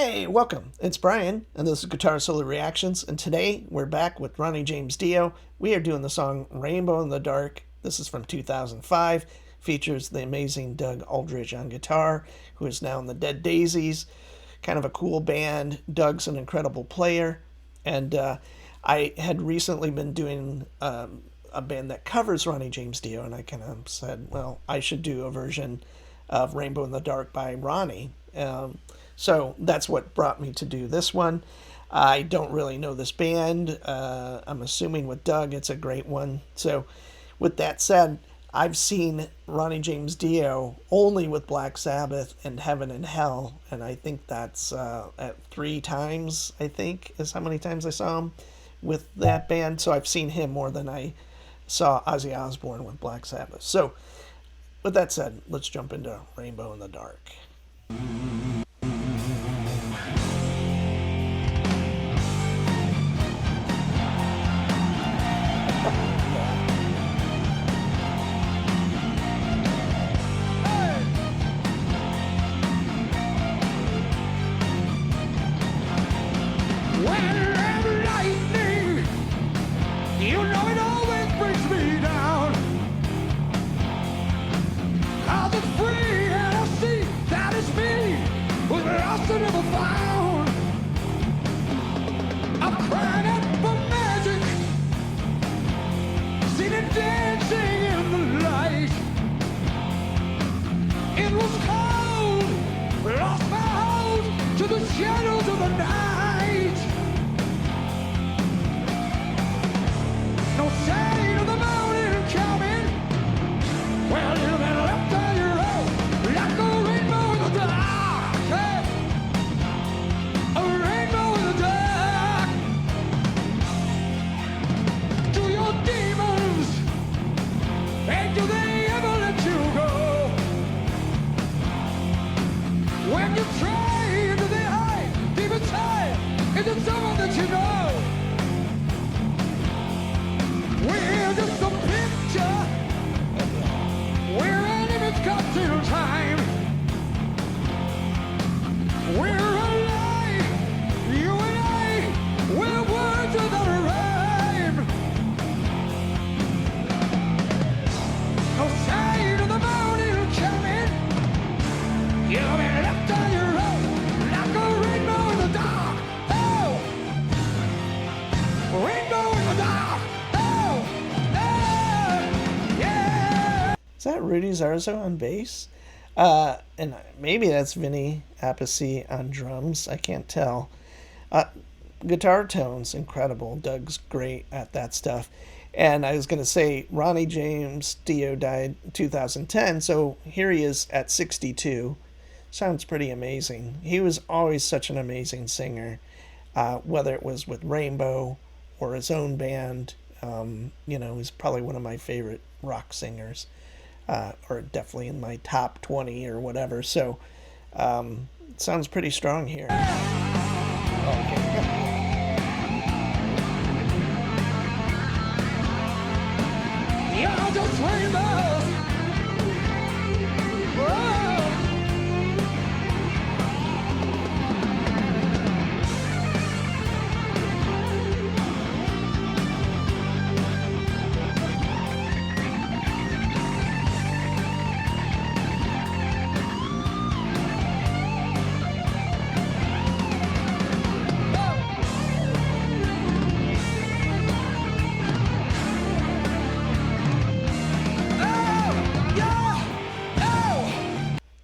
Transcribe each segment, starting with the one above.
Hey, welcome. It's Brian, and this is Guitar Solo Reactions, and today we're back with Ronnie James Dio. We are doing the song Rainbow in the Dark. This is from 2005. Features the amazing Doug Aldrich on guitar, who is now in the Dead Daisies. Kind of a cool band. Doug's an incredible player, and I had recently been doing a band that covers Ronnie James Dio, and I kind of said, well, I should do a version of Rainbow in the Dark by Ronnie. So that's what brought me to do this one. I don't really know this band. I'm assuming with Doug it's a great one. So with that said, I've seen Ronnie James Dio only with Black Sabbath and Heaven and Hell, and I think that's at 3 times, I think, is how many times I saw him with that band. So I've seen him more than I saw Ozzy Osbourne with Black Sabbath. So with that said, let's jump into Rainbow in the Dark. Never found. I'm crying out for magic, seen it dancing in the light. It was cold, lost my hold to the shadows of the night. No sign of the morning coming. Well, you've been left on your own, like a rainbow in the dark. Hey. A rainbow in the dark. To your demons, and do they ever let you go? When you try into the eye, deep inside, into someone that you know. We're just a picture, we're an image cut to time. We're alive, you and I, we're words without a rhyme. No sign of the morning coming. You've been left on your own, like a rainbow in the dark. Oh, rainbow in the dark. Oh, yeah. Is that Rudy Zarzo on bass? And maybe that's Vinny Appice on drums. I can't tell. Guitar tones, incredible. Doug's great at that stuff. And I was going to say, Ronnie James Dio died 2010, so here he is at 62. Sounds pretty amazing. He was always such an amazing singer, whether it was with Rainbow or his own band. He's probably one of my favorite rock singers. Or definitely in my top 20 or whatever. So, it sounds pretty strong here. Okay. You're just rainbows. Whoa.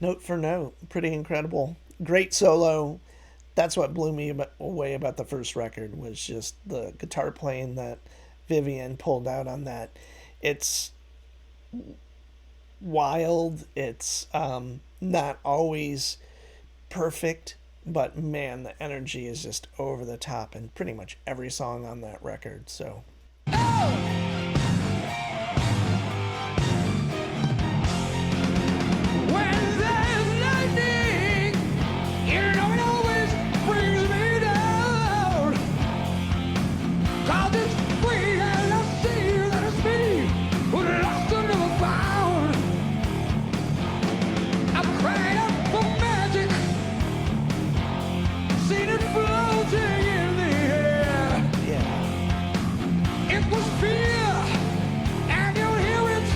Note for note, pretty incredible. Great solo. That's what blew me away about the first record, was just the guitar playing that Vivian pulled out on that. It's wild. It's not always perfect, but man, the energy is just over the top in pretty much every song on that record. So. It was fear, and you'll hear it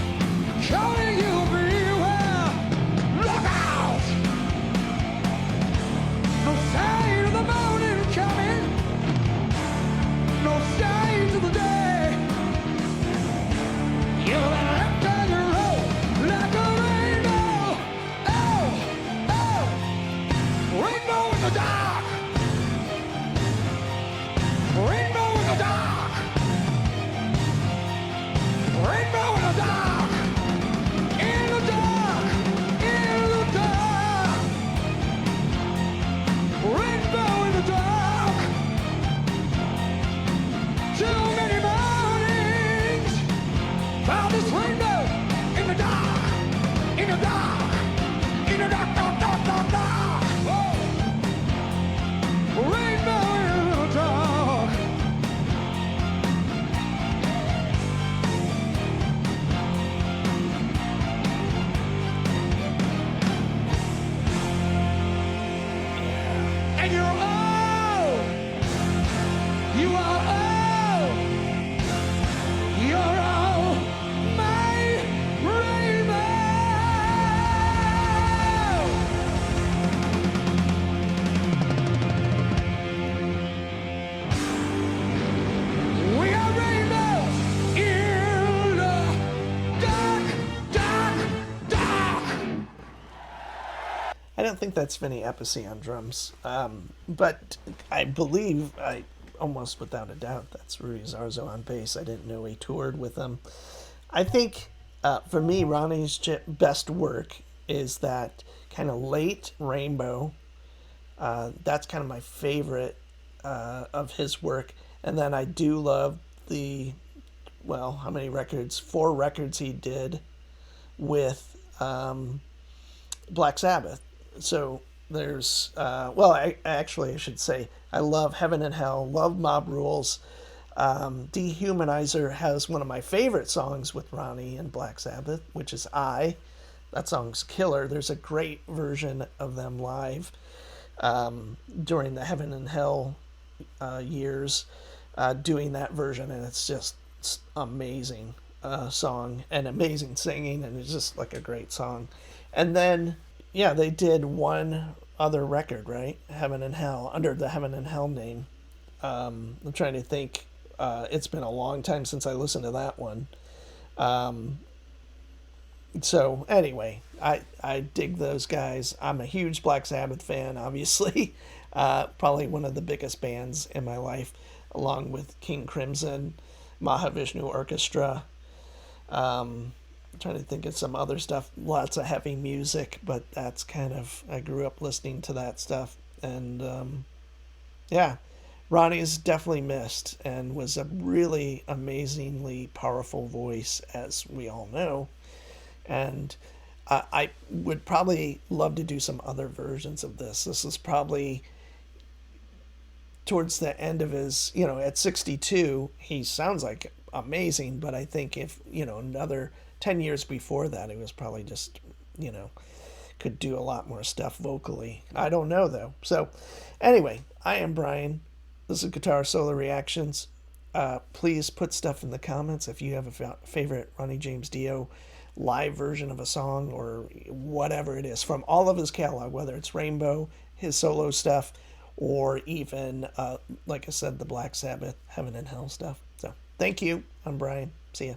calling you beware. Look out! No sign of the morning coming, no signs of the day. You've been left on your own like a rainbow. Oh, oh, rainbow in the dark. Rainbow in the dark. Rainbow in the dark. In the dark. In the dark. Rainbow in the dark. Too many mornings found this rainbow in the dark. In the dark. In the dark, dark, dark, dark, dark. Oh. Rainbow in the dark. And you're all, you are all, you're all my rainbow. We are rainbows in the dark, dark, dark. I don't think that's Vinny Appice on drums, but I believe, I almost without a doubt, that's Rudy Zarzo on bass. I didn't know he toured with them. I think, for me, Ronnie's best work is that kind of late Rainbow. That's kind of my favorite of his work. And then I do love how many records? 4 records he did with Black Sabbath. So there's, I should say, I love Heaven and Hell, love Mob Rules. Dehumanizer has one of my favorite songs with Ronnie and Black Sabbath, which is I. That song's killer. There's a great version of them live during the Heaven and Hell years, doing that version, and it's just amazing song and amazing singing, and it's just like a great song. And then, yeah, they did one other record, right? Heaven and Hell, under the Heaven and Hell name. I'm trying to think. It's been a long time since I listened to that one. So anyway, I dig those guys. I'm a huge Black Sabbath fan, obviously. Probably one of the biggest bands in my life, along with King Crimson, Mahavishnu Orchestra. Trying to think of some other stuff. Lots of heavy music, but that's kind of, I grew up listening to that stuff. And yeah, Ronnie is definitely missed and was a really amazingly powerful voice, as we all know. And I would probably love to do some other versions of this. This is probably towards the end of his, at 62, he sounds like amazing, but I think if, another 10 years before that, he was probably just, could do a lot more stuff vocally. I don't know, though. So, anyway, I am Brian. This is Guitar Solo Reactions. Please put stuff in the comments if you have a favorite Ronnie James Dio live version of a song or whatever it is from all of his catalog, whether it's Rainbow, his solo stuff, or even, like I said, the Black Sabbath, Heaven and Hell stuff. So, thank you. I'm Brian. See ya.